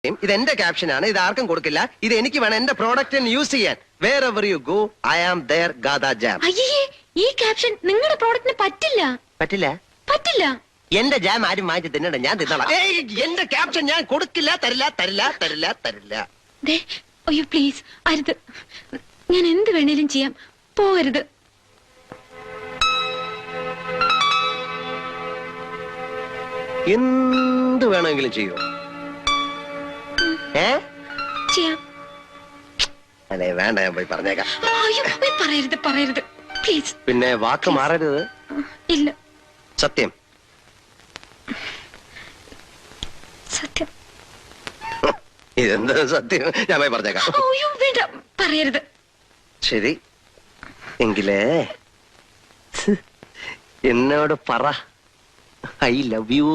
ഇത് എന്റെ ക്യാപ്ഷൻ ആണ്. ഇത് ആർക്കും കൊടുക്കില്ല. ഇത് എനിക്ക് വേണം എന്റെ പ്രോഡക്റ്റ് യൂസ് ചെയ്യാൻ. Wherever you go, I am there, Gada Jam. അയ്യേ, ഈ ക്യാപ്ഷൻ നിങ്ങളുടെ പ്രോഡക്റ്റിന് പറ്റില്ല. പറ്റില്ല? പറ്റില്ല. എന്റെ ജാം ആരും മാറ്റി തിന്നണ്ട, ഞാൻ തിന്നോളാം. എന്റെ ക്യാപ്ഷൻ ഞാൻ കൊടുക്കില്ല, തരില്ല, തരില്ല, തരില്ല, തരില്ല. അയ്യോ പ്ലീസ്, അരുത്. ഞാൻ എന്ത് വേണേലും ചെയ്യാം, പോകരുത്. എന്ത് വേണമെങ്കിലും ചെയ്യോ? ചെയ്യാം. അല്ലേ വേണ്ട, ഞാൻ പോയി പറഞ്ഞേക്കാം. അയ്യോ പറയരുത്, പറയരുത് പ്ലീസ്. പിന്നെ വാക്ക് മാറരുത്. ഇല്ല. സത്യം? സത്യം. ഇതെന്താ സത്യം? ഞാൻ പോയി പറഞ്ഞേക്കാം. അയ്യോ വേണ്ട, പറയരുത്. ശരി എങ്കിലേ എന്നോട് പറ, ഐ ലവ് യു.